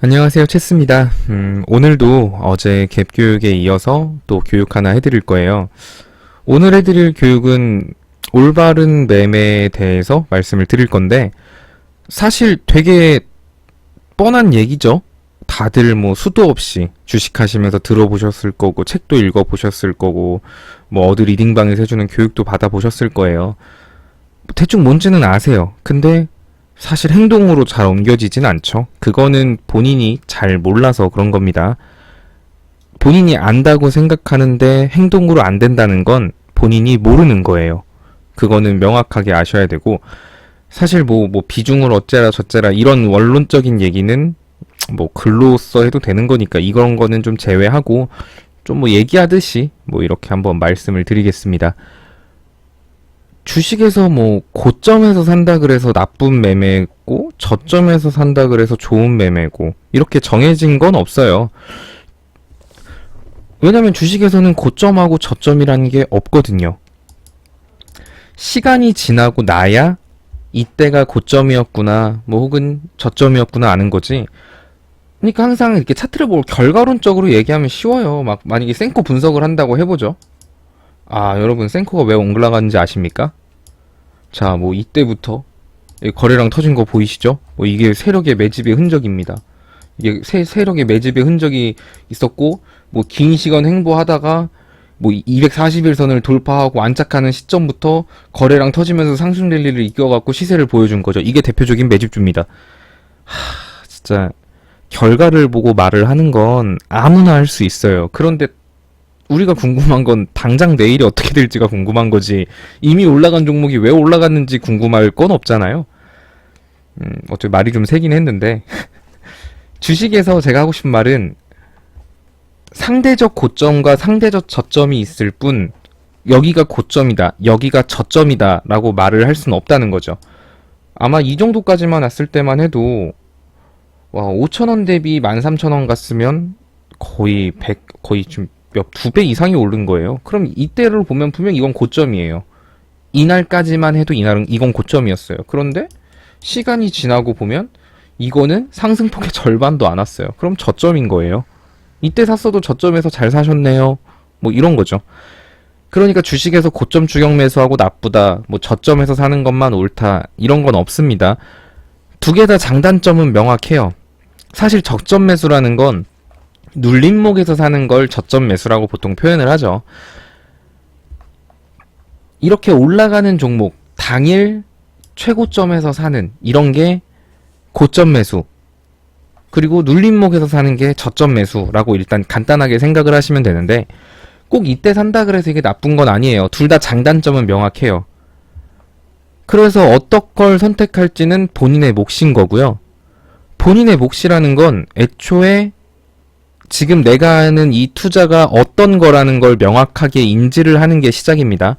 안녕하세요, 체스입니다. 오늘도 어제 갭 교육에 이어서 또 교육 하나 해드릴 거예요. 오늘 해드릴 교육은 올바른 매매에 대해서 말씀을 드릴 건데, 사실 되게 뻔한 얘기죠. 다들 뭐 수도 없이 주식하시면서 들어보셨을 거고, 책도 읽어보셨을 거고, 뭐 어디 리딩방에서 해주는 교육도 받아보셨을 거예요. 대충 뭔지는 아세요. 근데 사실 행동으로 잘 옮겨지진 않죠. 그거는 본인이 잘 몰라서 그런 겁니다. 본인이 안다고 생각하는데 행동으로 안 된다는 건 본인이 모르는 거예요. 그거는 명확하게 아셔야 되고, 사실 뭐 비중을 어째라 저째라 이런 원론적인 얘기는 뭐 글로써 해도 되는 거니까 이런 거는 좀 제외하고 좀 뭐 얘기하듯이 뭐 이렇게 한번 말씀을 드리겠습니다. 주식에서 뭐 고점에서 산다 그래서 나쁜 매매고 저점에서 산다 그래서 좋은 매매고 이렇게 정해진 건 없어요. 왜냐면 주식에서는 고점하고 저점이라는 게 없거든요. 시간이 지나고 나야 이때가 고점이었구나 뭐 혹은 저점이었구나 아는 거지. 그러니까 항상 이렇게 차트를 보고 결과론적으로 얘기하면 쉬워요. 막 만약에 센코 분석을 한다고 해보죠. 아, 여러분 센코가 왜 올라가는지 아십니까? 자, 뭐 이때부터 거래량 터진 거 보이시죠? 뭐 이게 세력의 매집의 흔적입니다. 이게 세력의 매집의 흔적이 있었고, 뭐 긴 시간 횡보하다가 뭐 240일선을 돌파하고 안착하는 시점부터 거래량 터지면서 상승 랠리를 이겨갖고 시세를 보여준 거죠. 이게 대표적인 매집주입니다. 진짜 결과를 보고 말을 하는 건 아무나 할 수 있어요. 그런데 우리가 궁금한 건 당장 내일이 어떻게 될지가 궁금한 거지, 이미 올라간 종목이 왜 올라갔는지 궁금할 건 없잖아요. 어차피 말이 좀 세긴 했는데 주식에서 제가 하고 싶은 말은 상대적 고점과 상대적 저점이 있을 뿐 여기가 고점이다, 여기가 저점이다 라고 말을 할 수는 없다는 거죠. 아마 이 정도까지만 왔을 때만 해도 와, 5,000원 대비 13,000원 갔으면 거의 좀 두 배 이상이 오른 거예요. 그럼 이때를 보면 분명 이건 고점이에요. 이날까지만 해도 이건 고점이었어요. 그런데 시간이 지나고 보면 이거는 상승폭의 절반도 안 왔어요. 그럼 저점인 거예요. 이때 샀어도 저점에서 잘 사셨네요. 뭐 이런 거죠. 그러니까 주식에서 고점 추격 매수하고 나쁘다, 뭐 저점에서 사는 것만 옳다, 이런 건 없습니다. 두 개 다 장단점은 명확해요. 사실 적점 매수라는 건 눌림목에서 사는 걸 저점 매수라고 보통 표현을 하죠. 이렇게 올라가는 종목 당일 최고점에서 사는 이런 게 고점 매수, 그리고 눌림목에서 사는 게 저점 매수라고 일단 간단하게 생각을 하시면 되는데, 꼭 이때 산다 그래서 이게 나쁜 건 아니에요. 둘 다 장단점은 명확해요. 그래서 어떤 걸 선택할지는 본인의 몫인 거고요. 본인의 몫이라는 건 애초에 지금 내가 하는 이 투자가 어떤 거라는 걸 명확하게 인지를 하는 게 시작입니다.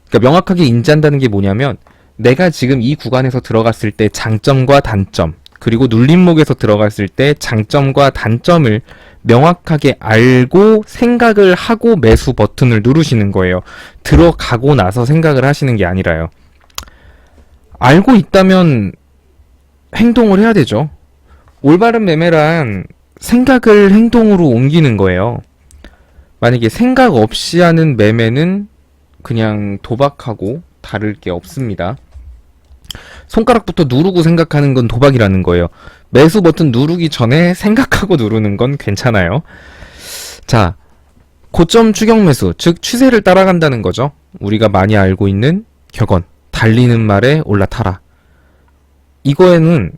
그러니까 명확하게 인지한다는 게 뭐냐면, 내가 지금 이 구간에서 들어갔을 때 장점과 단점, 그리고 눌림목에서 들어갔을 때 장점과 단점을 명확하게 알고 생각을 하고 매수 버튼을 누르시는 거예요. 들어가고 나서 생각을 하시는 게 아니라요. 알고 있다면 행동을 해야 되죠. 올바른 매매란 생각을 행동으로 옮기는 거예요. 만약에 생각 없이 하는 매매는 그냥 도박하고 다를 게 없습니다. 손가락부터 누르고 생각하는 건 도박이라는 거예요. 매수 버튼 누르기 전에 생각하고 누르는 건 괜찮아요. 자, 고점 추격 매수, 즉 추세를 따라간다는 거죠. 우리가 많이 알고 있는 격언, 달리는 말에 올라타라. 이거에는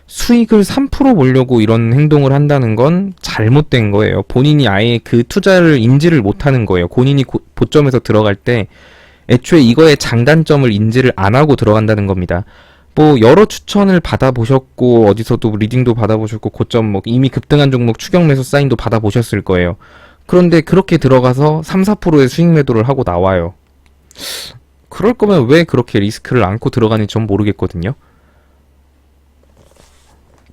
수익을 3% 보려고 이런 행동을 한다는 건 잘못된 거예요. 본인이 아예 그 투자를 인지를 못하는 거예요. 본인이 고점에서 들어갈 때 애초에 이거의 장단점을 인지를 안 하고 들어간다는 겁니다. 뭐 여러 추천을 받아보셨고 어디서도 리딩도 받아보셨고 고점 뭐 이미 급등한 종목 추격 매수 사인도 받아보셨을 거예요. 그런데 그렇게 들어가서 3, 4%의 수익 매도를 하고 나와요. 그럴 거면 왜 그렇게 리스크를 안고 들어가는지 전 모르겠거든요.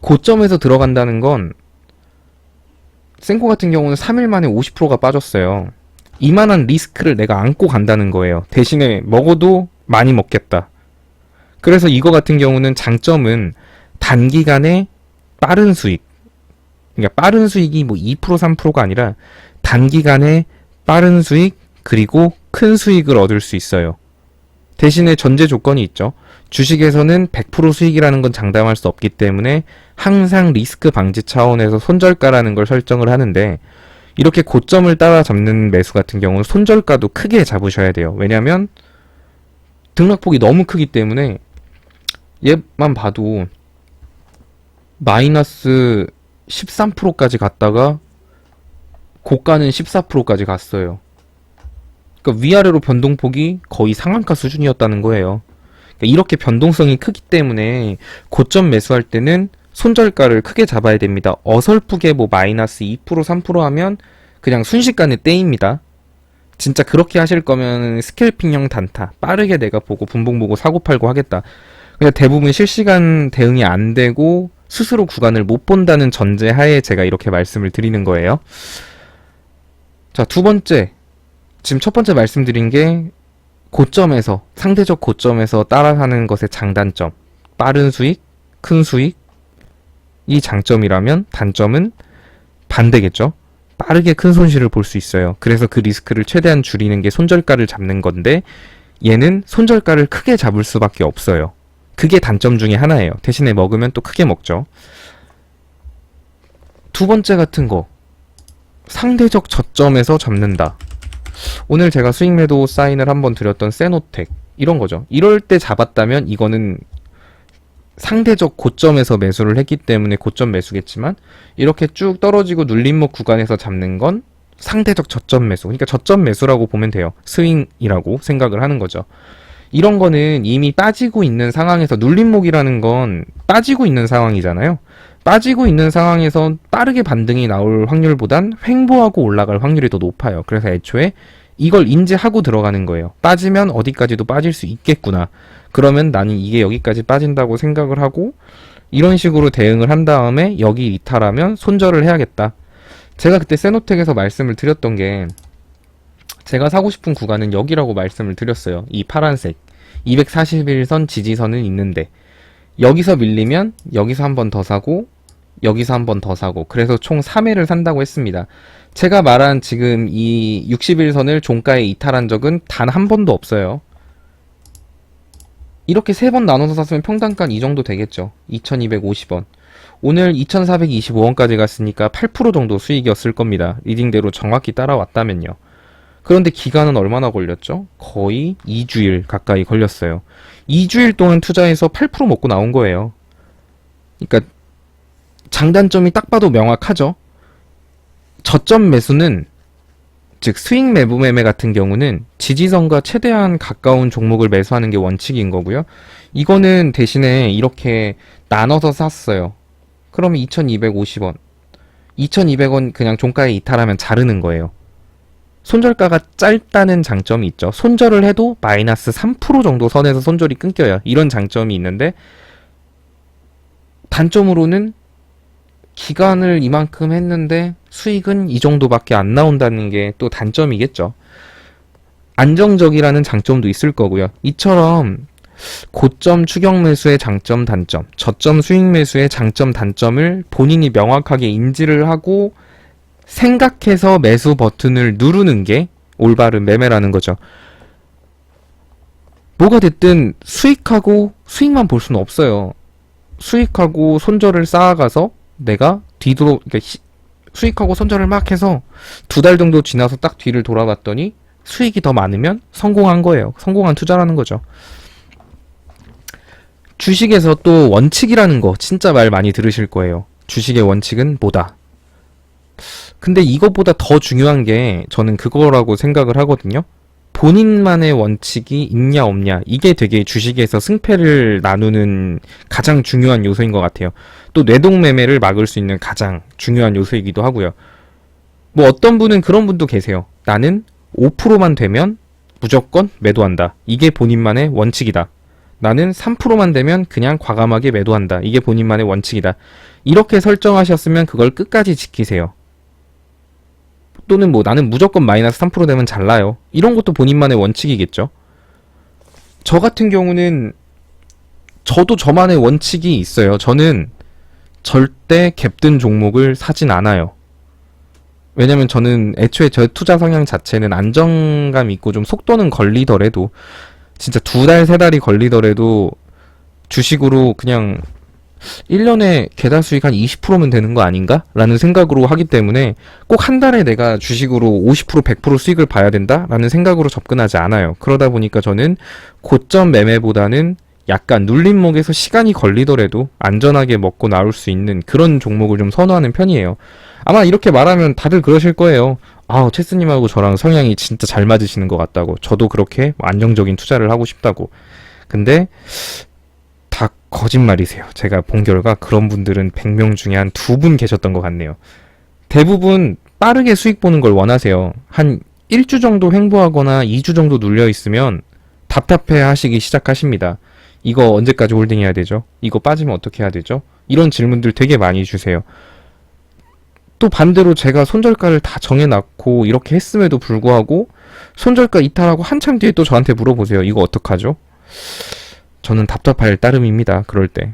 고점에서 들어간다는 건 센코 같은 경우는 3일 만에 50%가 빠졌어요. 이만한 리스크를 내가 안고 간다는 거예요. 대신에 먹어도 많이 먹겠다. 그래서 이거 같은 경우는 장점은 단기간에 빠른 수익, 그러니까 빠른 수익이 뭐 2% 3%가 아니라 단기간에 빠른 수익 그리고 큰 수익을 얻을 수 있어요. 대신에 전제 조건이 있죠. 주식에서는 100% 수익이라는 건 장담할 수 없기 때문에 항상 리스크 방지 차원에서 손절가라는 걸 설정을 하는데, 이렇게 고점을 따라잡는 매수 같은 경우는 손절가도 크게 잡으셔야 돼요. 왜냐하면 등락폭이 너무 크기 때문에 얘만 봐도 마이너스 13%까지 갔다가 고가는 14%까지 갔어요. 그러니까 위아래로 변동폭이 거의 상한가 수준이었다는 거예요. 그러니까 이렇게 변동성이 크기 때문에 고점 매수할 때는 손절가를 크게 잡아야 됩니다. 어설프게 뭐 마이너스 2% 3% 하면 그냥 순식간에 떼입니다. 진짜 그렇게 하실 거면 스캘핑형 단타, 빠르게 내가 보고 분봉 보고 사고 팔고 하겠다. 근데 대부분 실시간 대응이 안 되고 스스로 구간을 못 본다는 전제 하에 제가 이렇게 말씀을 드리는 거예요. 자, 두 번째. 지금 첫 번째 말씀드린 게 고점에서, 상대적 고점에서 따라가는 것의 장단점. 빠른 수익, 큰 수익. 이 장점이라면 단점은 반대겠죠. 빠르게 큰 손실을 볼 수 있어요. 그래서 그 리스크를 최대한 줄이는 게 손절가를 잡는 건데, 얘는 손절가를 크게 잡을 수밖에 없어요. 그게 단점 중에 하나예요. 대신에 먹으면 또 크게 먹죠. 두 번째 같은 거, 상대적 저점에서 잡는다. 오늘 제가 수익 매도 사인을 한번 드렸던 세노텍, 이런 거죠. 이럴 때 잡았다면 이거는 상대적 고점에서 매수를 했기 때문에 고점 매수겠지만, 이렇게 쭉 떨어지고 눌림목 구간에서 잡는 건 상대적 저점 매수. 그러니까 저점 매수라고 보면 돼요. 스윙이라고 생각을 하는 거죠. 이런 거는 이미 빠지고 있는 상황에서, 눌림목이라는 건 빠지고 있는 상황이잖아요. 빠지고 있는 상황에서 빠르게 반등이 나올 확률보단 횡보하고 올라갈 확률이 더 높아요. 그래서 애초에 이걸 인지하고 들어가는 거예요. 빠지면 어디까지도 빠질 수 있겠구나. 그러면 나는 이게 여기까지 빠진다고 생각을 하고 이런 식으로 대응을 한 다음에 여기 이탈하면 손절을 해야겠다. 제가 그때 세노텍에서 말씀을 드렸던 게, 제가 사고 싶은 구간은 여기라고 말씀을 드렸어요. 이 파란색 241선 지지선은 있는데 여기서 밀리면 여기서 한 번 더 사고 여기서 한 번 더 사고, 그래서 총 3회를 산다고 했습니다. 제가 말한 지금 이 61선을 종가에 이탈한 적은 단 한 번도 없어요. 이렇게 3번 나눠서 샀으면 평단가는 이 정도 되겠죠. 2250원. 오늘 2425원까지 갔으니까 8% 정도 수익이었을 겁니다. 리딩대로 정확히 따라왔다면요. 그런데 기간은 얼마나 걸렸죠? 거의 2주일 가까이 걸렸어요. 2주일 동안 투자해서 8% 먹고 나온 거예요. 그러니까 장단점이 딱 봐도 명확하죠. 저점 매수는, 즉 스윙 매부 매매 같은 경우는 지지선과 최대한 가까운 종목을 매수하는 게 원칙인 거고요. 이거는 대신에 이렇게 나눠서 샀어요. 그러면 2250원. 2200원 그냥 종가에 이탈하면 자르는 거예요. 손절가가 짧다는 장점이 있죠. 손절을 해도 마이너스 3% 정도 선에서 손절이 끊겨요. 이런 장점이 있는데, 단점으로는 기간을 이만큼 했는데 수익은 이 정도밖에 안 나온다는 게 또 단점이겠죠. 안정적이라는 장점도 있을 거고요. 이처럼 고점 추격 매수의 장점, 단점, 저점 수익 매수의 장점, 단점을 본인이 명확하게 인지를 하고 생각해서 매수 버튼을 누르는 게 올바른 매매라는 거죠. 뭐가 됐든 수익하고 수익만 볼 수는 없어요. 수익하고 손절을 쌓아가서 내가 그러니까 수익하고 손절을 막 해서 2달 정도 지나서 딱 뒤를 돌아봤더니 수익이 더 많으면 성공한 거예요. 성공한 투자라는 거죠. 주식에서 또 원칙이라는 거 진짜 말 많이 들으실 거예요. 주식의 원칙은 뭐다. 근데 이것보다 더 중요한 게 저는 그거라고 생각을 하거든요. 본인만의 원칙이 있냐 없냐, 이게 되게 주식에서 승패를 나누는 가장 중요한 요소인 것 같아요. 또 뇌동매매를 막을 수 있는 가장 중요한 요소이기도 하고요. 뭐 어떤 분은 그런 분도 계세요. 나는 5%만 되면 무조건 매도한다. 이게 본인만의 원칙이다. 나는 3%만 되면 그냥 과감하게 매도한다. 이게 본인만의 원칙이다. 이렇게 설정하셨으면 그걸 끝까지 지키세요. 또는 뭐 나는 무조건 마이너스 3% 되면 잘나요. 이런 것도 본인만의 원칙이겠죠. 저 같은 경우는 저도 저만의 원칙이 있어요. 저는 절대 갭든 종목을 사진 않아요. 왜냐면 저는 애초에 저 투자 성향 자체는 안정감 있고 좀 속도는 걸리더라도 진짜 2달, 3달이 걸리더라도 주식으로 그냥 1년에 개달 수익 한 20%면 되는 거 아닌가? 라는 생각으로 하기 때문에 꼭 한 달에 내가 주식으로 50%, 100% 수익을 봐야 된다? 라는 생각으로 접근하지 않아요. 그러다 보니까 저는 고점 매매보다는 약간 눌림목에서 시간이 걸리더라도 안전하게 먹고 나올 수 있는 그런 종목을 좀 선호하는 편이에요. 아마 이렇게 말하면 다들 그러실 거예요. 아, 체스님하고 저랑 성향이 진짜 잘 맞으시는 것 같다고. 저도 그렇게 안정적인 투자를 하고 싶다고. 근데 다 거짓말이세요. 제가 본 결과 그런 분들은 100명 중에 한 2분 계셨던 것 같네요. 대부분 빠르게 수익 보는 걸 원하세요. 한 1주 정도 횡보하거나 2주 정도 눌려 있으면 답답해 하시기 시작하십니다. 이거 언제까지 홀딩해야 되죠? 이거 빠지면 어떻게 해야 되죠? 이런 질문들 되게 많이 주세요. 또 반대로 제가 손절가를 다 정해놨고 이렇게 했음에도 불구하고 손절가 이탈하고 한참 뒤에 또 저한테 물어보세요. 이거 어떡하죠? 저는 답답할 따름입니다. 그럴 때.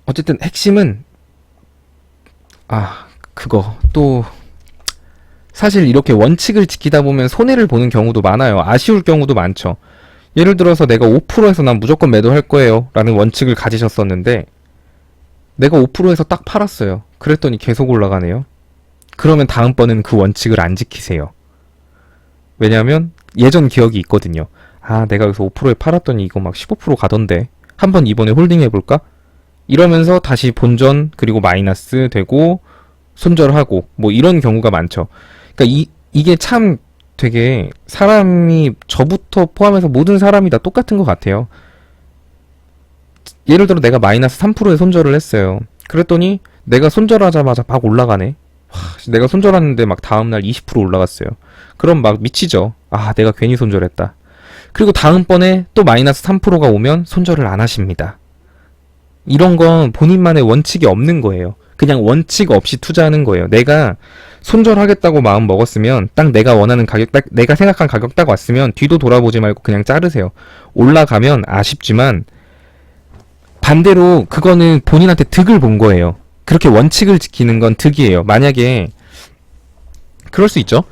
어쨌든 핵심은 그거 또 사실 이렇게 원칙을 지키다 보면 손해를 보는 경우도 많아요. 아쉬울 경우도 많죠. 예를 들어서 내가 5%에서 난 무조건 매도할 거예요 라는 원칙을 가지셨었는데 내가 5%에서 딱 팔았어요. 그랬더니 계속 올라가네요. 그러면 다음번에는 그 원칙을 안 지키세요. 왜냐하면 예전 기억이 있거든요. 내가 여기서 5%에 팔았더니 이거 막 15% 가던데 한번 이번에 홀딩 해볼까? 이러면서 다시 본전 그리고 마이너스 되고 손절하고 뭐 이런 경우가 많죠. 그러니까 이게 참 되게 사람이 저부터 포함해서 모든 사람이 다 똑같은 것 같아요. 예를 들어 내가 마이너스 3%에 손절을 했어요. 그랬더니 내가 손절하자마자 막 올라가네. 내가 손절하는데 막 다음날 20% 올라갔어요. 그럼 막 미치죠. 내가 괜히 손절했다. 그리고 다음번에 또 마이너스 3%가 오면 손절을 안 하십니다. 이런 건 본인만의 원칙이 없는 거예요. 그냥 원칙 없이 투자하는 거예요. 내가 손절하겠다고 마음 먹었으면 딱 내가 원하는 가격, 딱 내가 생각한 가격 딱 왔으면 뒤도 돌아보지 말고 그냥 자르세요. 올라가면 아쉽지만 반대로 그거는 본인한테 득을 본 거예요. 그렇게 원칙을 지키는 건 득이에요. 만약에 그럴 수 있죠.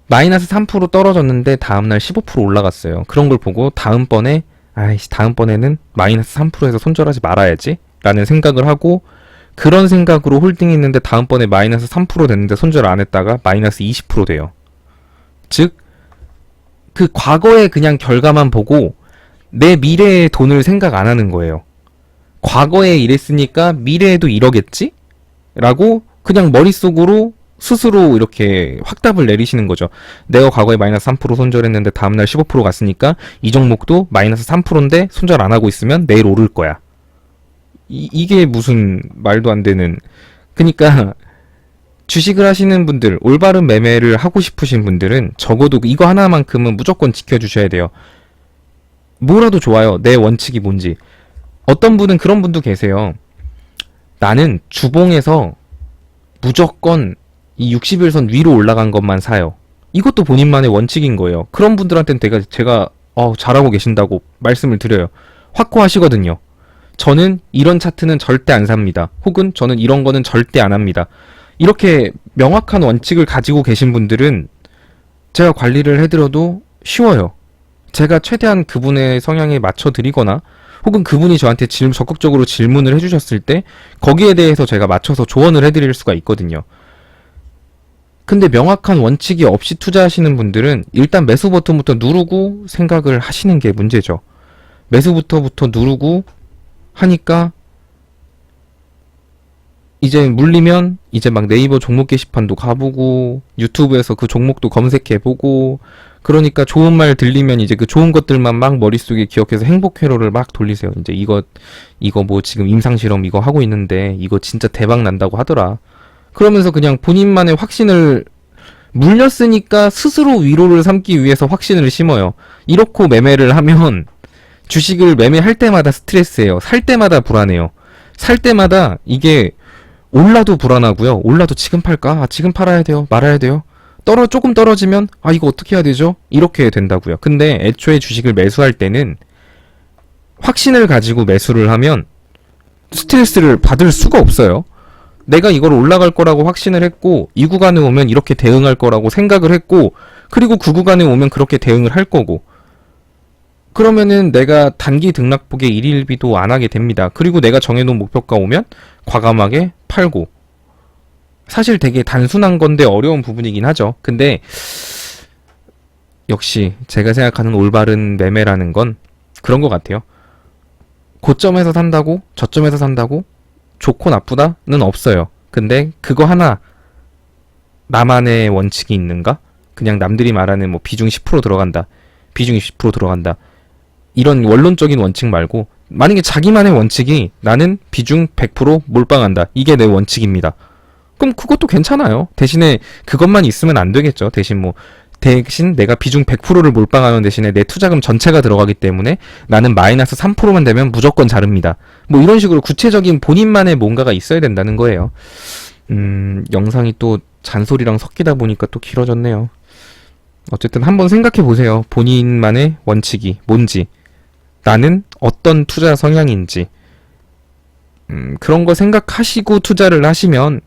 마이너스 3% 떨어졌는데 다음날 15% 올라갔어요. 그런 걸 보고 다음번에는 마이너스 3%에서 손절하지 말아야지 라는 생각을 하고 그런 생각으로 홀딩했는데 다음번에 마이너스 3% 됐는데 손절 안 했다가 마이너스 20% 돼요. 즉, 그 과거의 그냥 결과만 보고 내 미래의 돈을 생각 안 하는 거예요. 과거에 이랬으니까 미래에도 이러겠지? 라고 그냥 머릿속으로 스스로 이렇게 확답을 내리시는 거죠. 내가 과거에 마이너스 3% 손절했는데 다음날 15% 갔으니까 이 종목도 마이너스 3%인데 손절 안 하고 있으면 내일 오를 거야. 이게 무슨 말도 안 되는. 그러니까 주식을 하시는 분들, 올바른 매매를 하고 싶으신 분들은 적어도 이거 하나만큼은 무조건 지켜주셔야 돼요. 뭐라도 좋아요. 내 원칙이 뭔지. 어떤 분은 그런 분도 계세요. 나는 주봉에서 무조건 이 60일선 위로 올라간 것만 사요. 이것도 본인만의 원칙인 거예요. 그런 분들한테는 제가 잘하고 계신다고 말씀을 드려요. 확고하시거든요. 저는 이런 차트는 절대 안 삽니다. 혹은 저는 이런 거는 절대 안 합니다. 이렇게 명확한 원칙을 가지고 계신 분들은 제가 관리를 해드려도 쉬워요. 제가 최대한 그분의 성향에 맞춰드리거나 혹은 그분이 저한테 적극적으로 질문을 해주셨을 때 거기에 대해서 제가 맞춰서 조언을 해드릴 수가 있거든요. 근데 명확한 원칙이 없이 투자하시는 분들은 일단 매수 버튼부터 누르고 생각을 하시는 게 문제죠. 매수부터부터 누르고 하니까 이제 물리면 이제 막 네이버 종목 게시판도 가보고 유튜브에서 그 종목도 검색해보고 그러니까 좋은 말 들리면 이제 그 좋은 것들만 막 머릿속에 기억해서 행복 회로를 막 돌리세요. 이제 이거 뭐 지금 임상실험 이거 하고 있는데 이거 진짜 대박 난다고 하더라. 그러면서 그냥 본인만의 확신을 물렸으니까 스스로 위로를 삼기 위해서 확신을 심어요. 이렇고 매매를 하면 주식을 매매할 때마다 스트레스예요. 살 때마다 불안해요. 살 때마다 이게 올라도 불안하고요. 올라도 지금 팔까? 지금 팔아야 돼요? 말아야 돼요? 조금 떨어지면 아 이거 어떻게 해야 되죠? 이렇게 된다고요. 근데 애초에 주식을 매수할 때는 확신을 가지고 매수를 하면 스트레스를 받을 수가 없어요. 내가 이걸 올라갈 거라고 확신을 했고 이 구간에 오면 이렇게 대응할 거라고 생각을 했고 그리고 그 구간에 오면 그렇게 대응을 할 거고 그러면은 내가 단기 등락폭에 일일비도 안 하게 됩니다. 그리고 내가 정해놓은 목표가 오면 과감하게 팔고 사실 되게 단순한 건데 어려운 부분이긴 하죠. 근데 역시 제가 생각하는 올바른 매매라는 건 그런 것 같아요. 고점에서 산다고 저점에서 산다고 좋고 나쁘다는 없어요. 근데 그거 하나 나만의 원칙이 있는가? 그냥 남들이 말하는 뭐 비중 10% 들어간다. 비중 20% 들어간다. 이런 원론적인 원칙 말고 만약에 자기만의 원칙이 나는 비중 100% 몰빵한다. 이게 내 원칙입니다. 그럼 그것도 괜찮아요. 대신에 그것만 있으면 안 되겠죠. 대신 내가 비중 100%를 몰빵하는 대신에 내 투자금 전체가 들어가기 때문에 나는 마이너스 3%만 되면 무조건 자릅니다. 뭐 이런 식으로 구체적인 본인만의 뭔가가 있어야 된다는 거예요. 영상이 또 잔소리랑 섞이다 보니까 또 길어졌네요. 어쨌든 한번 생각해 보세요. 본인만의 원칙이 뭔지, 나는 어떤 투자 성향인지, 그런 거 생각하시고 투자를 하시면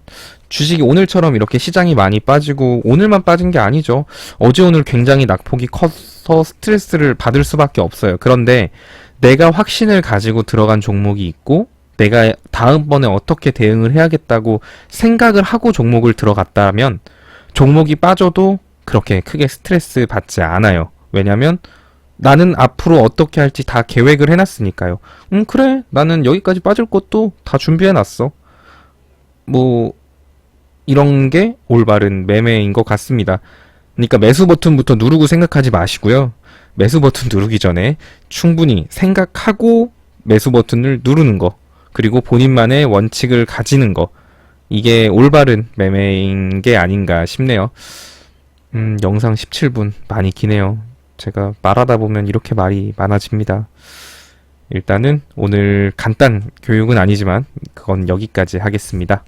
주식이 오늘처럼 이렇게 시장이 많이 빠지고 오늘만 빠진 게 아니죠. 어제 오늘 굉장히 낙폭이 커서 스트레스를 받을 수밖에 없어요. 그런데 내가 확신을 가지고 들어간 종목이 있고 내가 다음번에 어떻게 대응을 해야겠다고 생각을 하고 종목을 들어갔다면 종목이 빠져도 그렇게 크게 스트레스 받지 않아요. 왜냐면 나는 앞으로 어떻게 할지 다 계획을 해놨으니까요. 그래. 나는 여기까지 빠질 것도 다 준비해놨어. 뭐 이런 게 올바른 매매인 것 같습니다. 그러니까 매수 버튼부터 누르고 생각하지 마시고요. 매수 버튼 누르기 전에 충분히 생각하고 매수 버튼을 누르는 거, 그리고 본인만의 원칙을 가지는 거, 이게 올바른 매매인 게 아닌가 싶네요. 영상 17분 많이 기네요. 제가 말하다 보면 이렇게 말이 많아집니다. 일단은 오늘 간단 교육은 아니지만 그건 여기까지 하겠습니다.